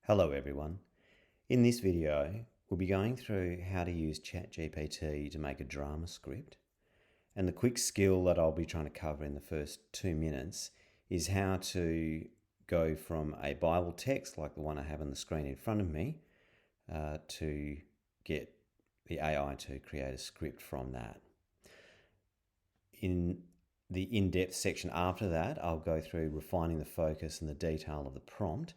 Hello everyone. In this video, we'll be going through how to use ChatGPT to make a drama script. And the quick skill that I'll be trying to cover in the first 2 minutes is how to go from a Bible text like the one I have on the screen in front of me to get the AI to create a script from that. In the in-depth section after that, I'll go through refining the focus and the detail of the prompt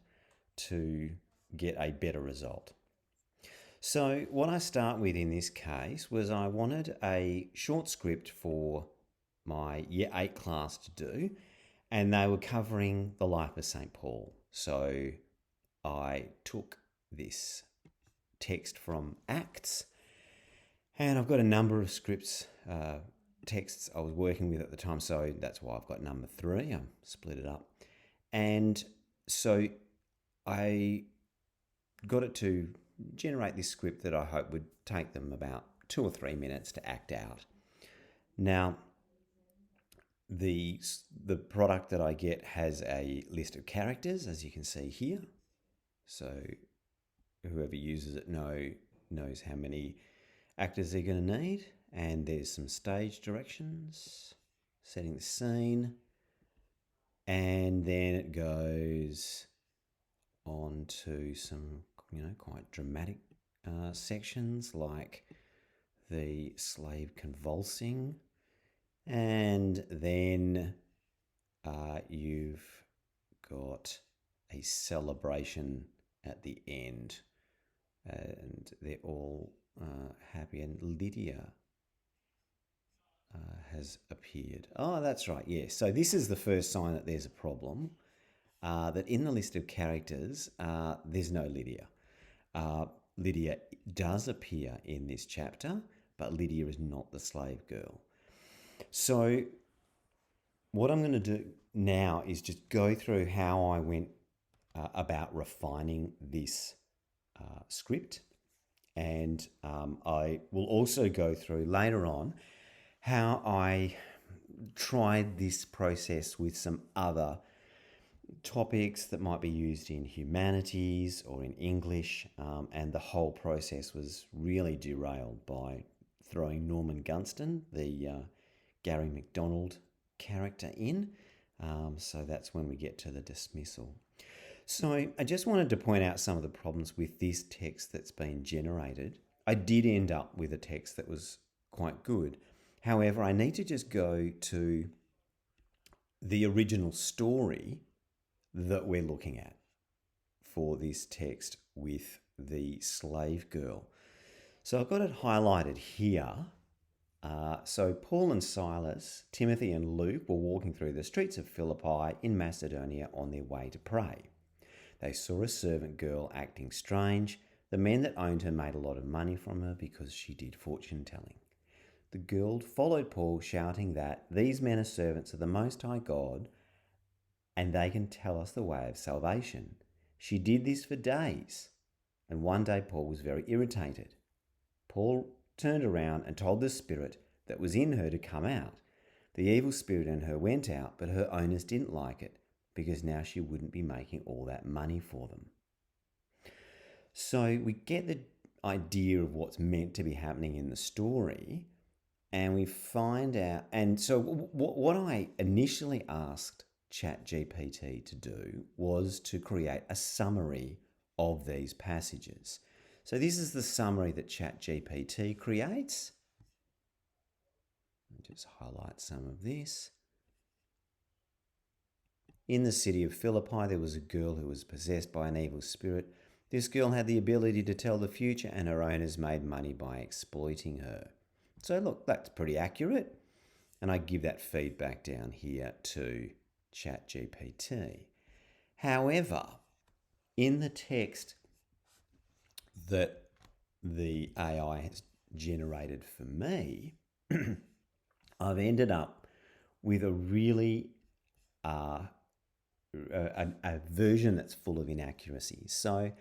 to get a better result. So what I start with in this case was I wanted a short script for my Year 8 class to do, and they were covering the life of St. Paul. So I took this text from Acts, and I've got a number of scripts, texts I was working with at the time, so that's why I've got number 3. I split it up. And so I got it to generate this script that I hope would take them about 2 or 3 minutes to act out. Now, the product that I get has a list of characters, as you can see here. So whoever uses it knows how many actors they're going to need. And there's some stage directions, setting the scene. And then it goes on to some, quite dramatic sections like the slave convulsing, and then you've got a celebration at the end, and they're all happy, and Lydia has appeared. Oh, that's right, yes. So this is the first sign that there's a problem. That in the list of characters, there's no Lydia. Lydia does appear in this chapter, but Lydia is not the slave girl. So what I'm going to do now is just go through how I went about refining this script. And I will also go through later on how I tried this process with some other topics that might be used in humanities or in English, and the whole process was really derailed by throwing Norman Gunston, the Gary MacDonald character, in. So that's when we get to the dismissal. So I just wanted to point out some of the problems with this text that's been generated. I did end up with a text that was quite good. However, I need to just go to the original story that we're looking at for this text with the slave girl. So I've got it highlighted here. So Paul and Silas, Timothy and Luke were walking through the streets of Philippi in Macedonia on their way to pray. They saw a servant girl acting strange. The men that owned her made a lot of money from her because she did fortune telling. The girl followed Paul, shouting that these men are servants of the Most High God, and they can tell us the way of salvation. She did this for days, and one day Paul was very irritated. Paul turned around and told the spirit that was in her to come out. The evil spirit in her went out, but her owners didn't like it, because now she wouldn't be making all that money for them. So we get the idea of what's meant to be happening in the story, and we find out. And so what I initially asked ChatGPT to do was to create a summary of these passages. So this is the summary that ChatGPT creates. I'll just highlight some of this. In the city of Philippi, there was a girl who was possessed by an evil spirit. This girl had the ability to tell the future, and her owners made money by exploiting her. So look, that's pretty accurate. And I give that feedback down here to ChatGPT. However, in the text that the AI has generated for me, I've ended up with a really a version that's full of inaccuracies. So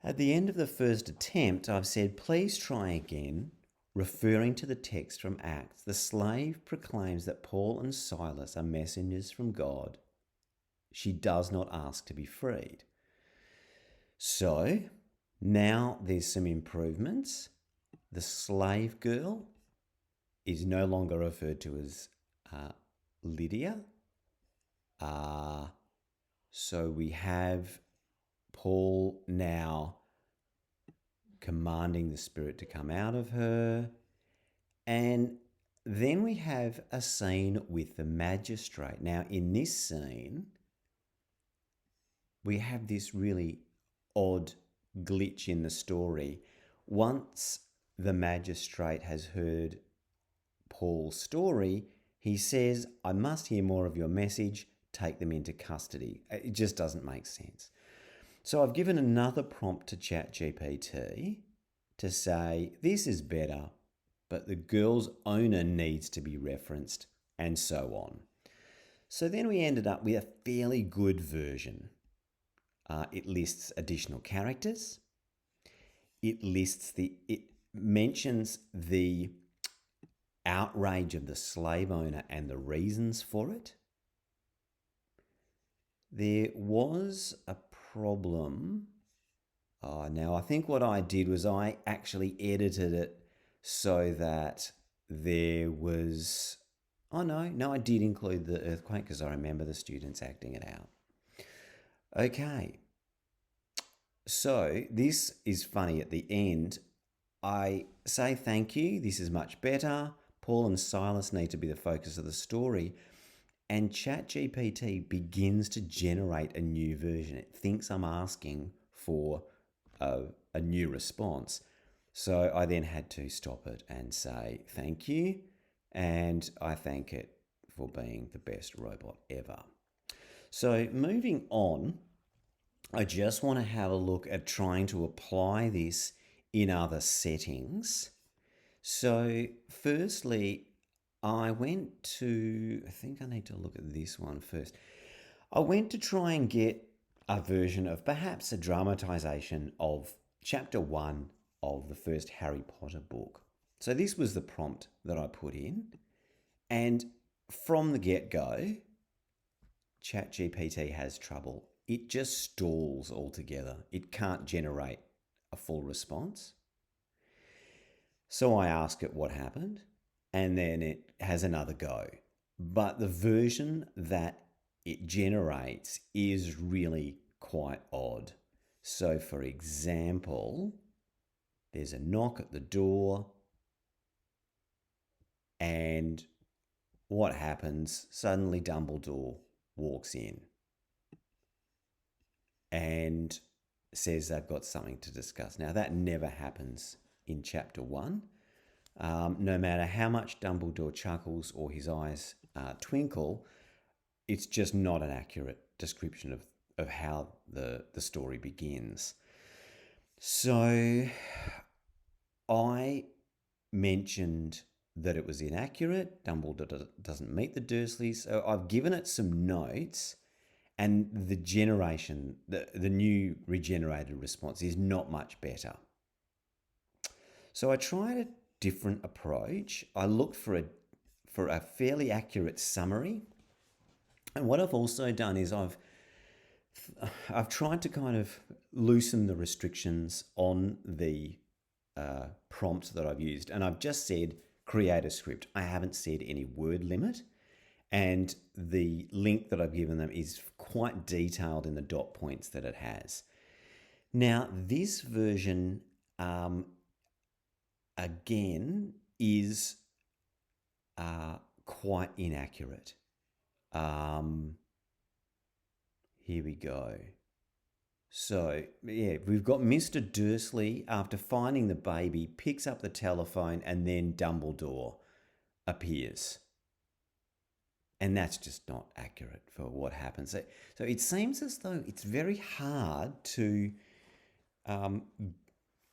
at the end of the first attempt, I've said, please try again. Referring to the text from Acts, the slave proclaims that Paul and Silas are messengers from God. She does not ask to be freed. So now there's some improvements. The slave girl is no longer referred to as Lydia. So we have Paul now commanding the spirit to come out of her. And then we have a scene with the magistrate. Now, in this scene, we have this really odd glitch in the story. Once the magistrate has heard Paul's story, he says, "I must hear more of your message, take them into custody." It just doesn't make sense. So I've given another prompt to ChatGPT to say, this is better, but the girl's owner needs to be referenced, and so on. So then we ended up with a fairly good version. It lists additional characters. It mentions the outrage of the slave owner and the reasons for it. There was a problem. Now, I think what I did was I actually edited it so that there was... No, I did include the earthquake because I remember the students acting it out. Okay. So this is funny at the end. I say thank you. This is much better. Paul and Silas need to be the focus of the story. And ChatGPT begins to generate a new version. It thinks I'm asking for a new response. So I then had to stop it and say thank you. And I thank it for being the best robot ever. So moving on, I just want to have a look at trying to apply this in other settings. So firstly, I think I need to look at this one first. I went to try and get a version of perhaps a dramatisation of chapter 1 of the first Harry Potter book. So this was the prompt that I put in. And from the get-go, ChatGPT has trouble. It just stalls altogether. It can't generate a full response. So I ask it what happened, and then it has another go. But the version that it generates is really quite odd. So for example, there's a knock at the door, and what happens? Suddenly Dumbledore walks in and says they've got something to discuss. Now, that never happens in chapter 1. No matter how much Dumbledore chuckles or his eyes twinkle, it's just not an accurate description of how the story begins. So I mentioned that it was inaccurate. Dumbledore doesn't meet the Dursleys. So I've given it some notes, and the new regenerated response is not much better. So I tried a different approach. I looked for a fairly accurate summary. And what I've also done is I've tried to kind of loosen the restrictions on the prompt that I've used. And I've just said, create a script. I haven't said any word limit. And the link that I've given them is quite detailed in the dot points that it has. Now, this version, again, is quite inaccurate. Here we go. So, yeah, we've got Mr. Dursley, after finding the baby, picks up the telephone, and then Dumbledore appears. And that's just not accurate for what happens. So it seems as though it's very hard to,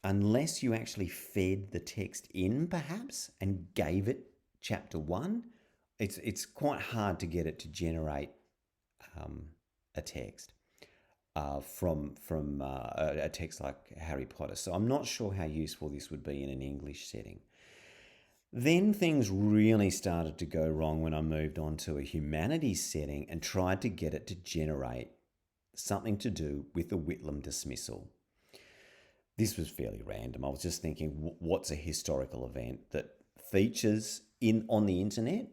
unless you actually fed the text in, perhaps, and gave it chapter 1, it's quite hard to get it to generate a text. From a text like Harry Potter. So I'm not sure how useful this would be in an English setting. Then things really started to go wrong when I moved on to a humanities setting and tried to get it to generate something to do with the Whitlam dismissal. this was fairly random. I was just thinking, what's a historical event that features on the internet?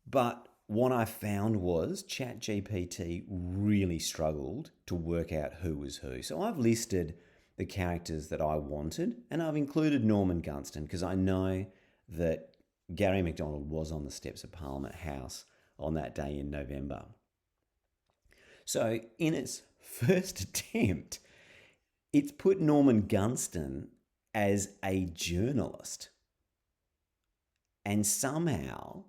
But what I found was ChatGPT really struggled to work out who was who. So I've listed the characters that I wanted, and I've included Norman Gunston because I know that Gary MacDonald was on the steps of Parliament House on that day in November. So in its first attempt, it's put Norman Gunston as a journalist. And somehow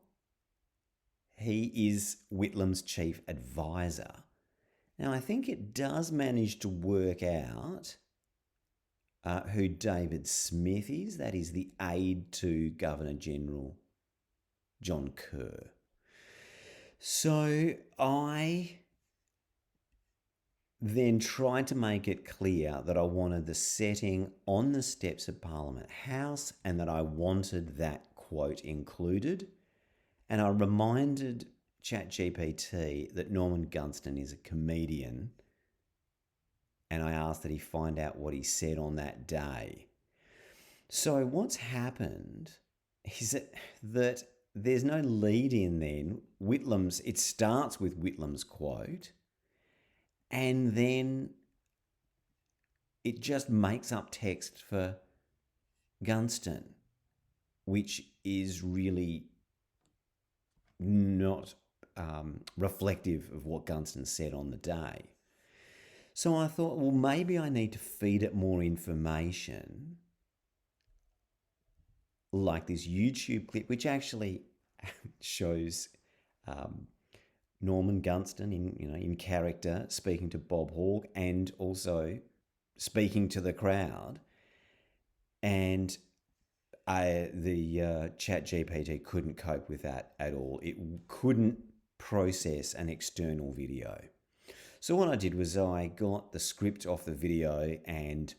he is Whitlam's chief advisor. Now, I think it does manage to work out who David Smith is. That is the aide to Governor General John Kerr. So I then tried to make it clear that I wanted the setting on the steps of Parliament House and that I wanted that quote included. And I reminded ChatGPT that Norman Gunston is a comedian, and I asked that he find out what he said on that day. So what's happened is that there's no lead in then. It starts with Whitlam's quote, and then it just makes up text for Gunston, which is really not reflective of what Gunston said on the day. So I thought, well, maybe I need to feed it more information, like this YouTube clip, which actually shows Norman Gunston in character speaking to Bob Hawke and also speaking to the crowd, and the ChatGPT couldn't cope with that at all. It couldn't process an external video. So what I did was I got the script off the video and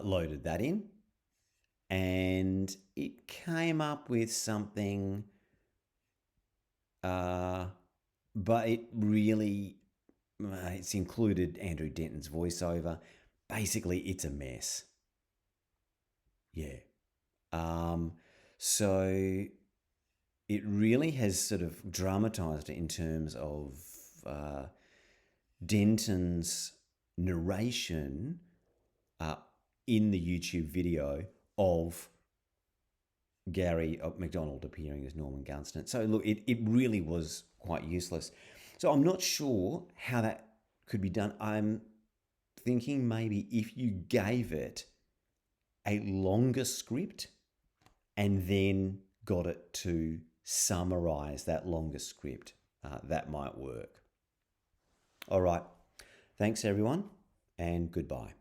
loaded that in, and it came up with something, but it really, it's included Andrew Denton's voiceover. Basically, it's a mess. Yeah. So it really has sort of dramatized it in terms of Denton's narration in the YouTube video of Gary MacDonald appearing as Norman Gunston. So look, it really was quite useless. So I'm not sure how that could be done. I'm thinking maybe if you gave it a longer script and then got it to summarize that longer script, that might work. All right. Thanks, everyone, and goodbye.